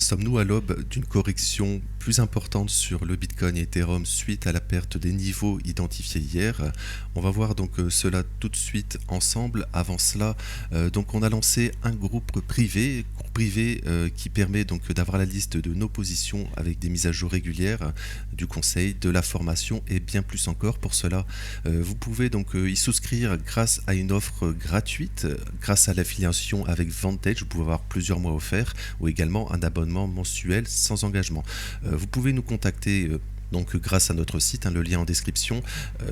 sommes-nous à l'aube d'une correction plus importante sur le Bitcoin et Ethereum suite à la perte des niveaux identifiés hier? On va voir donc cela tout de suite ensemble. Avant cela, donc on a lancé un groupe privé qui permet donc d'avoir la liste de nos positions avec des mises à jour régulières du conseil, de la formation et bien plus encore. Pour cela, vous pouvez donc y souscrire grâce à une offre gratuite, grâce à l'affiliation avec Vantage. Vous pouvez avoir plusieurs mois offerts ou également un abonnement mensuel sans engagement. Vous pouvez nous contacter donc grâce à notre site, le lien en description,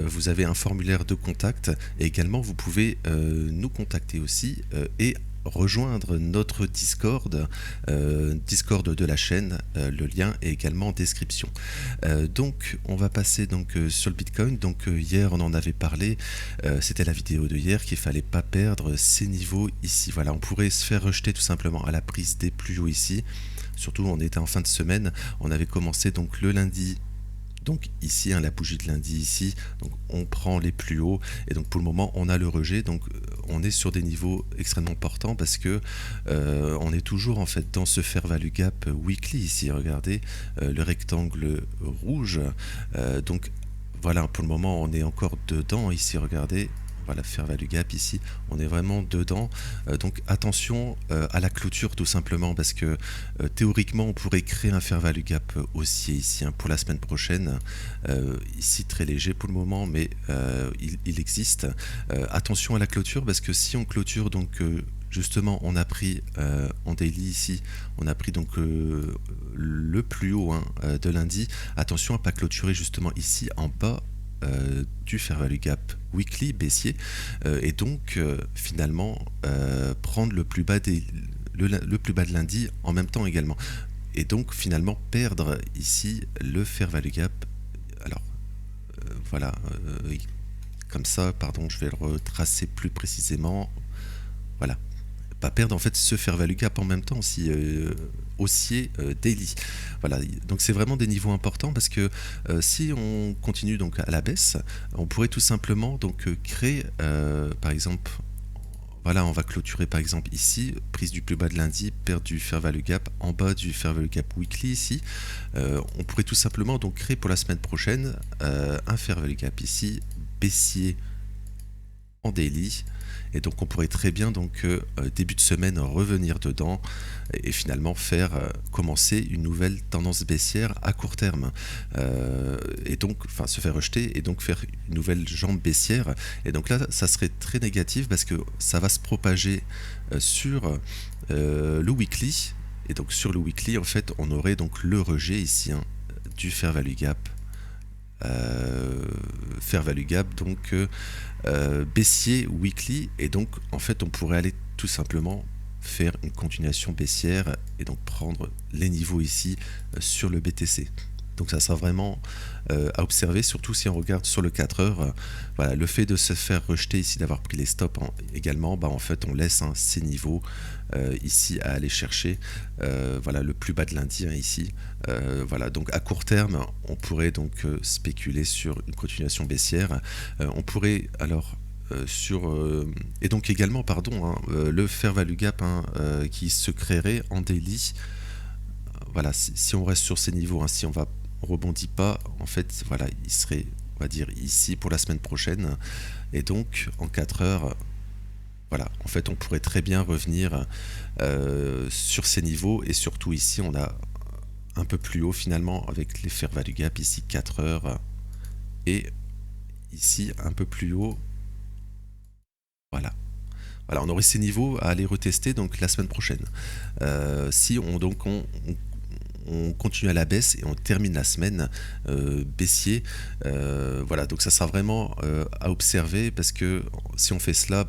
vous avez un formulaire de contact et également vous pouvez nous contacter aussi et rejoindre notre Discord, Discord de la chaîne, le lien est également en description. Donc on va passer donc sur le Bitcoin. Donc hier on en avait parlé, c'était la vidéo de hier qu'il fallait pas perdre ces niveaux ici. Voilà, on pourrait se faire rejeter tout simplement à la prise des plus hauts ici. Surtout on était en fin de semaine, on avait commencé donc le lundi. Donc ici, la bougie de lundi ici, donc on prend les plus hauts et donc pour le moment on a le rejet, donc on est sur des niveaux extrêmement portants parce que on est toujours en fait dans ce fair value gap weekly ici. Regardez le rectangle rouge, donc voilà, pour le moment on est encore dedans ici. Regardez. Voilà, fair value gap ici, on est vraiment dedans. Donc attention à la clôture tout simplement parce que théoriquement on pourrait créer un fair value gap haussier ici pour la semaine prochaine. Ici très léger pour le moment, mais il existe. Attention à la clôture parce que si on clôture donc justement on a pris en daily ici, on a pris donc le plus haut de lundi. Attention à ne pas clôturer justement ici en bas du fair value gap weekly baissier et donc finalement prendre le plus bas le plus bas de lundi en même temps également et donc finalement perdre ici le fair value gap. Alors voilà, comme ça, pardon, je vais le retracer plus précisément. Voilà, pas perdre en fait ce fair value gap en même temps si haussier daily. Voilà, donc c'est vraiment des niveaux importants parce que si on continue donc à la baisse, on pourrait tout simplement donc créer par exemple, voilà, on va clôturer par exemple ici, prise du plus bas de lundi, perte du fair value gap en bas du fair value gap weekly ici. On pourrait tout simplement donc créer pour la semaine prochaine un fair value gap ici baissier en daily. Et donc on pourrait très bien donc début de semaine revenir dedans et finalement faire commencer une nouvelle tendance baissière à court terme et donc enfin se faire rejeter et donc faire une nouvelle jambe baissière. Et donc là ça serait très négatif parce que ça va se propager sur le weekly et donc sur le weekly en fait on aurait donc le rejet ici du fair value gap. Fair value gap donc baissier weekly et donc en fait on pourrait aller tout simplement faire une continuation baissière et donc prendre les niveaux ici sur le BTC. Donc ça sera vraiment à observer, surtout si on regarde sur le 4 heures. Voilà, le fait de se faire rejeter ici, d'avoir pris les stops également, en fait on laisse ces niveaux ici à aller chercher. Voilà, le plus bas de lundi ici. Voilà, donc à court terme, on pourrait donc spéculer sur une continuation baissière. On pourrait alors et donc également le fair value gap qui se créerait en daily. Voilà, si on reste sur ces niveaux, si on rebondit pas, en fait, voilà, il serait, on va dire, ici pour la semaine prochaine. Et donc, en 4 heures, voilà, en fait, on pourrait très bien revenir sur ces niveaux. Et surtout ici, on a un peu plus haut finalement avec les fair value gap, ici 4 heures. Et ici, un peu plus haut. Voilà. Voilà, on aurait ces niveaux à aller retester donc la semaine prochaine. Si on continue à la baisse et on termine la semaine baissier. Voilà, donc ça sera vraiment à observer parce que si on fait cela,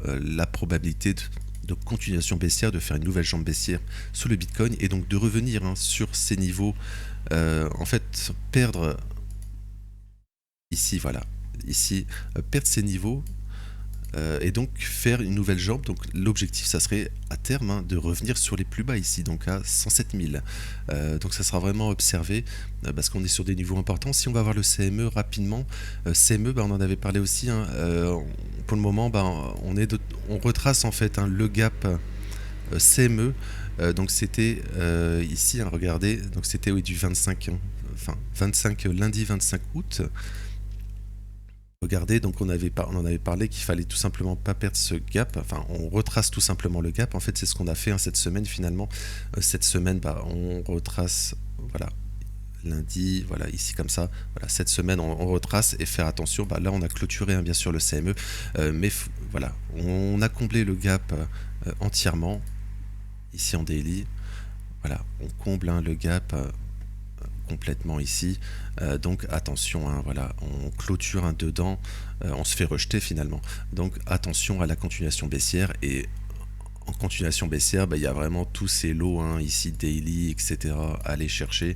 la probabilité de continuation baissière, de faire une nouvelle jambe baissière sur le Bitcoin et donc de revenir sur ces niveaux, en fait perdre ici, voilà, ici, perdre ces niveaux. Et donc faire une nouvelle jambe. Donc l'objectif ça serait à terme de revenir sur les plus bas ici, donc à 107 000. Donc ça sera vraiment observé parce qu'on est sur des niveaux importants. Si on va voir le CME rapidement, CME on en avait parlé aussi, pour le moment on retrace en fait le gap CME Donc c'était ici, hein, regardez, donc c'était oui, du 25, hein, enfin 25 lundi 25 août. Regardez, donc on en avait parlé qu'il fallait tout simplement pas perdre ce gap. Enfin, on retrace tout simplement le gap. En fait, c'est ce qu'on a fait, hein, cette semaine finalement. Cette semaine, bah, on retrace, voilà, lundi, voilà, ici comme ça. Voilà, cette semaine, on retrace et faire attention. Bah, là, on a clôturé, hein, bien sûr le CME, mais voilà, on a comblé le gap entièrement ici en daily. Voilà, on comble, hein, le gap complètement ici. Donc attention, hein, voilà, on clôture un dedans, on se fait rejeter finalement. Donc attention à la continuation baissière. Et en continuation baissière, bah, il y a vraiment tous ces lots, hein, ici daily, etc. à aller chercher.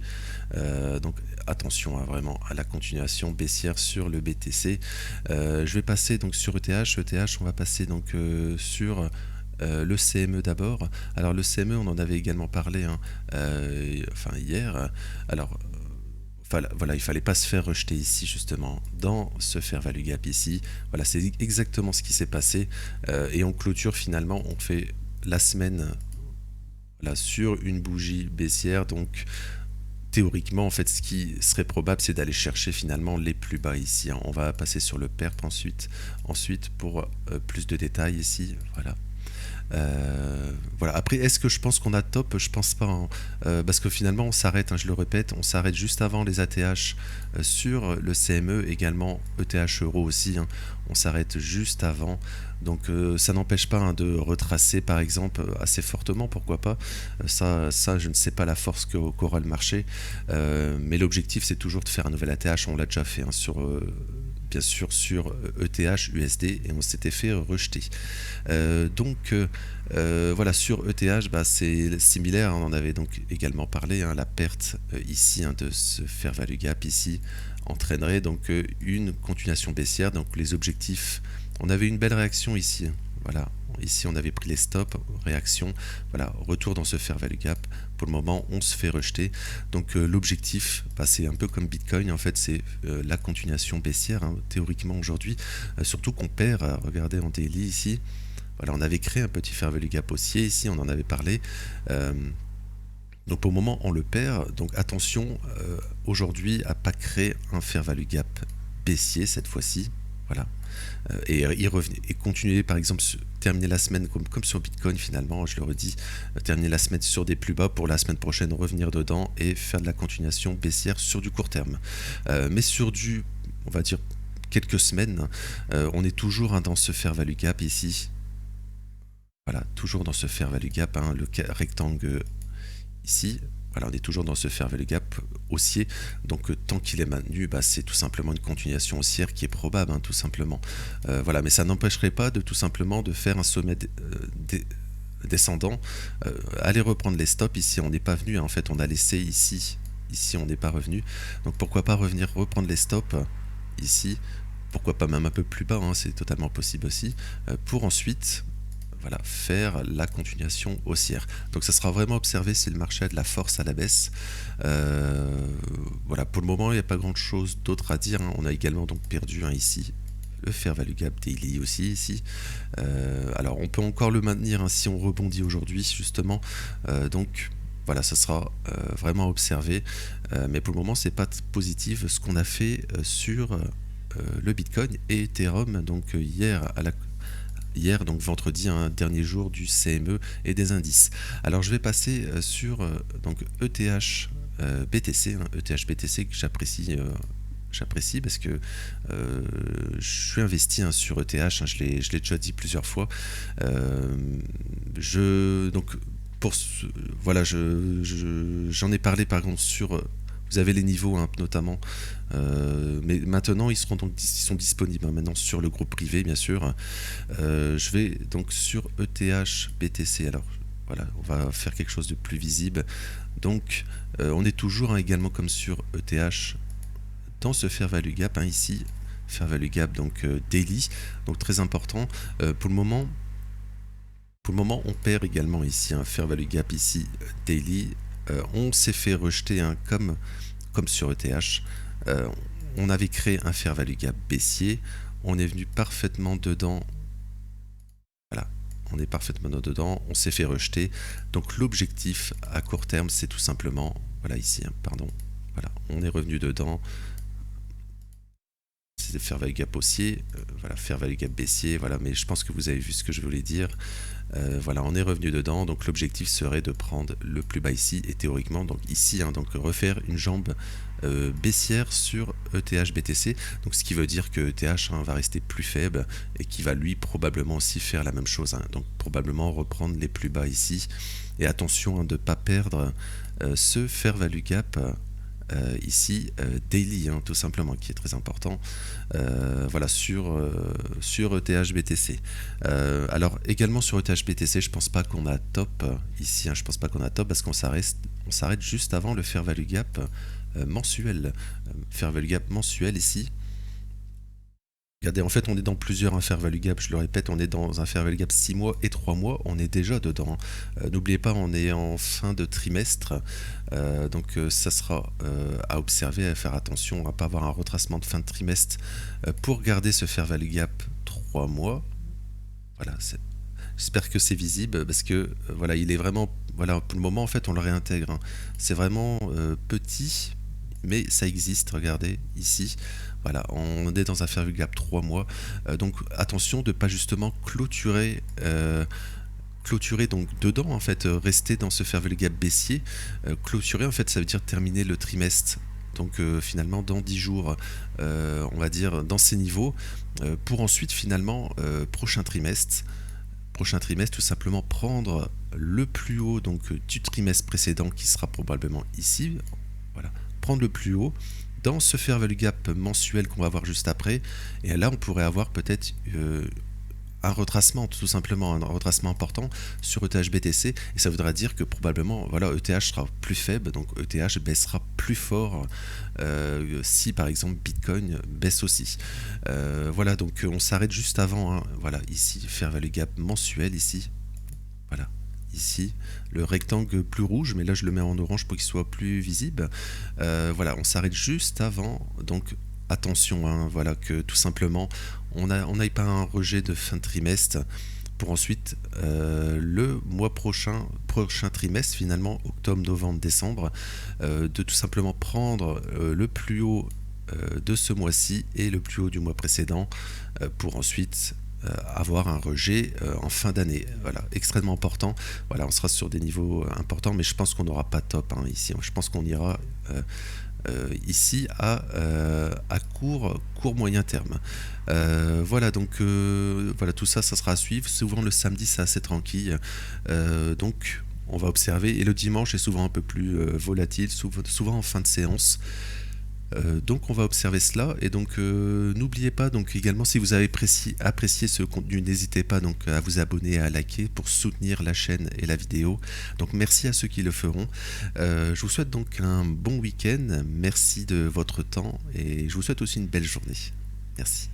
Donc attention, hein, vraiment à la continuation baissière sur le BTC. Je vais passer donc sur ETH. ETH, on va passer donc sur le CME d'abord. Alors le CME, on en avait également parlé, hein, enfin hier. Alors voilà, il fallait pas se faire rejeter ici justement dans ce fair value gap ici. Voilà, c'est exactement ce qui s'est passé. Et on clôture finalement, on fait la semaine là sur une bougie baissière. Donc théoriquement, en fait, ce qui serait probable, c'est d'aller chercher finalement les plus bas ici, hein. On va passer sur le perp ensuite pour plus de détails ici. Voilà. Voilà. Après, est-ce que je pense qu'on a top? Je pense pas, hein. Parce que finalement, on s'arrête, hein, je le répète, on s'arrête juste avant les ATH sur le CME, également ETH euro aussi, hein. On s'arrête juste avant. Donc ça n'empêche pas, hein, de retracer par exemple assez fortement, pourquoi pas. Ça, je ne sais pas la force qu'aura le marché. Mais l'objectif, c'est toujours de faire un nouvel ATH. On l'a déjà fait, hein, sur bien sûr sur ETH, USD, et on s'était fait rejeter. Donc voilà, sur ETH, bah, c'est similaire, hein, on en avait donc également parlé, hein, la perte ici, hein, de ce fair value gap ici entraînerait donc une continuation baissière. Donc les objectifs, on avait une belle réaction ici, hein, voilà. Ici, on avait pris les stops, réaction, voilà, retour dans ce fair value gap. Pour le moment, on se fait rejeter. Donc l'objectif, bah, c'est un peu comme Bitcoin, en fait, c'est la continuation baissière, hein, théoriquement aujourd'hui. Surtout qu'on perd, regardez en daily ici. Voilà, on avait créé un petit fair value gap haussier ici, on en avait parlé. Donc pour le moment, on le perd. Donc attention aujourd'hui à pas créer un fair value gap baissier cette fois-ci. Voilà. Et continuer par exemple, terminer la semaine comme sur Bitcoin finalement, je le redis, terminer la semaine sur des plus bas pour la semaine prochaine revenir dedans et faire de la continuation baissière sur du court terme. Mais sur du, on va dire, quelques semaines, on est toujours, hein, dans ce fair value gap ici. Voilà, toujours dans ce fair value gap, hein, le rectangle ici. Voilà, on est toujours dans ce fair value gap haussier. Donc tant qu'il est maintenu, bah, c'est tout simplement une continuation haussière qui est probable, hein, tout simplement. Voilà, mais ça n'empêcherait pas de tout simplement de faire un sommet descendant. Aller reprendre les stops ici, on n'est pas venu, hein, en fait, on a laissé ici. Ici, on n'est pas revenu. Donc pourquoi pas revenir reprendre les stops ici. Pourquoi pas même un peu plus bas, hein, c'est totalement possible aussi. Pour ensuite, voilà, faire la continuation haussière. Donc ça sera vraiment observé si le marché a de la force à la baisse. Voilà, pour le moment, il n'y a pas grand chose d'autre à dire, hein. On a également donc perdu, hein, ici le fair value gap daily aussi ici. Alors on peut encore le maintenir, hein, si on rebondit aujourd'hui justement. Donc voilà, ça sera vraiment observé. Mais pour le moment, c'est pas positif ce qu'on a fait sur le Bitcoin et Ethereum. Donc hier, donc vendredi, un dernier jour du CME et des indices. Alors je vais passer sur donc ETH BTC, hein, ETH BTC que j'apprécie parce que je suis investi, hein, sur ETH, hein, je l'ai déjà dit plusieurs fois. Donc voilà, j'en ai parlé par exemple sur vous avez les niveaux, hein, notamment, mais maintenant ils sont disponibles, hein, maintenant sur le groupe privé bien sûr. Je vais donc sur ETH BTC. Alors voilà, on va faire quelque chose de plus visible. Donc on est toujours, hein, également comme sur ETH dans ce fair value gap, hein, ici fair value gap donc daily, donc très important. Pour le moment, on perd également ici un fair value gap ici daily. On s'est fait rejeter, hein, comme sur ETH. On avait créé un fair value gap baissier. On est venu parfaitement dedans. Voilà. on est parfaitement dedans, on s'est fait rejeter. Donc l'objectif à court terme, c'est tout simplement, voilà ici, hein, pardon, voilà, on est revenu dedans. C'est fair value gap haussier, voilà, fair value gap baissier, voilà, mais je pense que vous avez vu ce que je voulais dire. Voilà, on est revenu dedans, donc l'objectif serait de prendre le plus bas ici, et théoriquement, donc ici, hein, donc refaire une jambe baissière sur ETH BTC, donc ce qui veut dire que ETH hein, va rester plus faible, et qui va lui probablement aussi faire la même chose, hein, donc probablement reprendre les plus bas ici, et attention hein, de ne pas perdre ce fair value gap ici daily hein, tout simplement, qui est très important voilà sur ETH BTC. Alors également sur ETH BTC, je pense pas qu'on a top ici, hein, je pense pas qu'on a top parce qu'on s'arrête juste avant le fair value gap mensuel. Fair value gap mensuel ici. Regardez, en fait, on est dans plusieurs fair value gap. Je le répète, on est dans un fair value gap 6 mois et 3 mois. On est déjà dedans. N'oubliez pas, on est en fin de trimestre. Donc, ça sera à observer, à faire attention à ne pas avoir un retracement de fin de trimestre pour garder ce fair value gap 3 mois. Voilà, j'espère que c'est visible parce que voilà, il est vraiment. Voilà, pour le moment, en fait, on le réintègre. Hein. C'est vraiment petit, mais ça existe. Regardez ici. Voilà, on est dans un fair value gap 3 mois. Donc attention de ne pas justement clôturer donc dedans, en fait, rester dans ce fair value gap baissier. Clôturer, en fait, ça veut dire terminer le trimestre. Donc finalement dans 10 jours, on va dire dans ces niveaux, pour ensuite finalement, prochain trimestre, tout simplement prendre le plus haut donc du trimestre précédent qui sera probablement ici. Voilà, prendre le plus haut dans ce fair value gap mensuel qu'on va voir juste après, et là on pourrait avoir peut-être un retracement, tout simplement un retracement important sur ETH BTC, et ça voudra dire que probablement voilà, ETH sera plus faible, donc ETH baissera plus fort si par exemple Bitcoin baisse aussi. Voilà, donc on s'arrête juste avant, hein, voilà, ici, fair value gap mensuel ici, voilà. Ici, le rectangle plus rouge, mais là je le mets en orange pour qu'il soit plus visible. Voilà, on s'arrête juste avant, donc attention, hein, voilà, que tout simplement on n'aille pas un rejet de fin de trimestre pour ensuite le mois prochain trimestre, finalement octobre, novembre, décembre, de tout simplement prendre le plus haut de ce mois-ci et le plus haut du mois précédent pour ensuite avoir un rejet en fin d'année. Voilà, extrêmement important. Voilà, on sera sur des niveaux importants, mais je pense qu'on n'aura pas top hein, ici. Je pense qu'on ira ici à court moyen terme. Voilà, donc voilà, tout ça, ça sera à suivre. Souvent le samedi, c'est assez tranquille. Donc on va observer. Et le dimanche est souvent un peu plus volatile, souvent en fin de séance. Donc on va observer cela, et donc n'oubliez pas donc également, si vous avez apprécié ce contenu, n'hésitez pas donc à vous abonner et à liker pour soutenir la chaîne et la vidéo. Donc merci à ceux qui le feront. Je vous souhaite donc un bon week-end, merci de votre temps, et je vous souhaite aussi une belle journée. Merci.